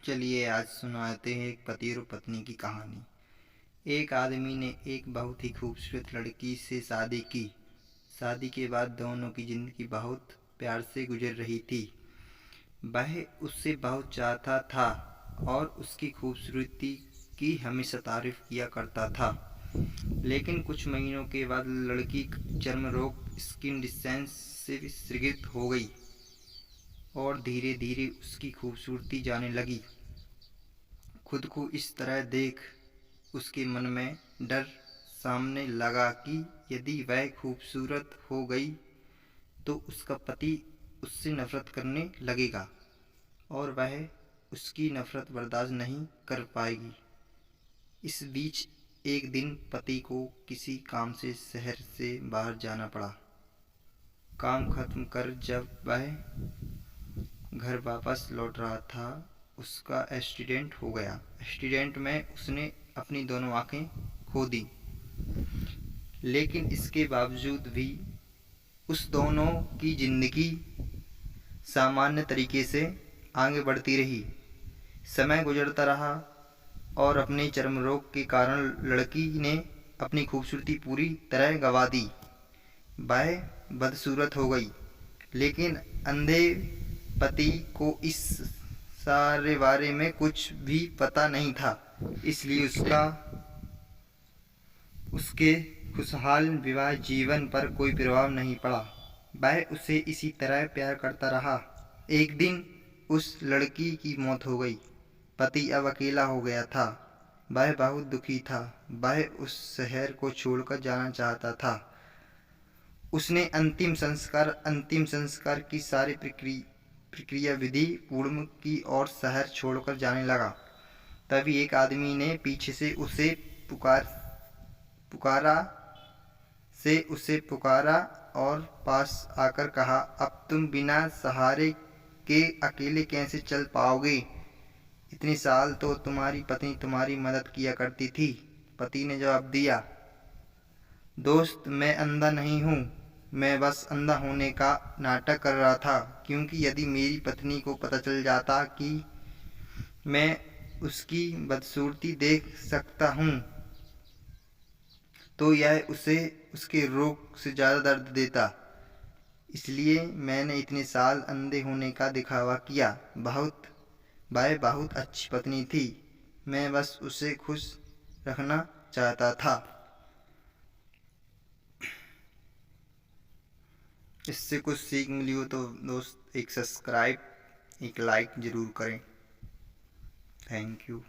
चलिए आज सुनाते हैं एक पति और पत्नी की कहानी। एक आदमी ने एक बहुत ही खूबसूरत लड़की से शादी की। शादी के बाद दोनों की जिंदगी बहुत प्यार से गुजर रही थी। वह उससे बहुत चाहता था और उसकी खूबसूरती की हमेशा तारीफ किया करता था। लेकिन कुछ महीनों के बाद लड़की चर्म रोग स्किन डिसीज से ग्रसित हो गई और धीरे धीरे उसकी खूबसूरती जाने लगी। खुद को इस तरह देख उसके मन में डर सामने लगा कि यदि वह खूबसूरत हो गई तो उसका पति उससे नफरत करने लगेगा और वह उसकी नफरत बर्दाश्त नहीं कर पाएगी। इस बीच एक दिन पति को किसी काम से शहर से बाहर जाना पड़ा। काम खत्म कर जब वह घर वापस लौट रहा था, उसका एक्सीडेंट हो गया। एक्सीडेंट में उसने अपनी दोनों आंखें खो दी, लेकिन इसके बावजूद भी उस दोनों की जिंदगी सामान्य तरीके से आगे बढ़ती रही। समय गुजरता रहा और अपने चर्म रोग के कारण लड़की ने अपनी खूबसूरती पूरी तरह गंवा दी। वह बदसूरत हो गई, लेकिन अंधे पति को इस सारे बारे में कुछ भी पता नहीं था, इसलिए उसके खुशहाल विवाह जीवन पर कोई प्रभाव नहीं पड़ा। वह उसे इसी तरह प्यार करता रहा। एक दिन उस लड़की की मौत हो गई। पति अब अकेला हो गया था। वह बहुत दुखी था। वह उस शहर को छोड़कर जाना चाहता था। उसने अंतिम संस्कार की सारी प्रक्रिया विधि पूर्ण की और शहर छोड़कर जाने लगा। तभी एक आदमी ने पीछे से उसे पुकारा और पास आकर कहा, अब तुम बिना सहारे के अकेले कैसे चल पाओगे? इतने साल तो तुम्हारी पत्नी तुम्हारी मदद किया करती थी। पति ने जवाब दिया, दोस्त, मैं अंधा नहीं हूँ। मैं बस अंधा होने का नाटक कर रहा था, क्योंकि यदि मेरी पत्नी को पता चल जाता कि मैं उसकी बदसूरती देख सकता हूँ तो यह उसे उसके रोग से ज़्यादा दर्द देता। इसलिए मैंने इतने साल अंधे होने का दिखावा किया। वह बहुत अच्छी पत्नी थी। मैं बस उसे खुश रखना चाहता था। इससे कुछ सीख मिली हो तो दोस्त एक सब्सक्राइब एक लाइक ज़रूर करें। Thank you.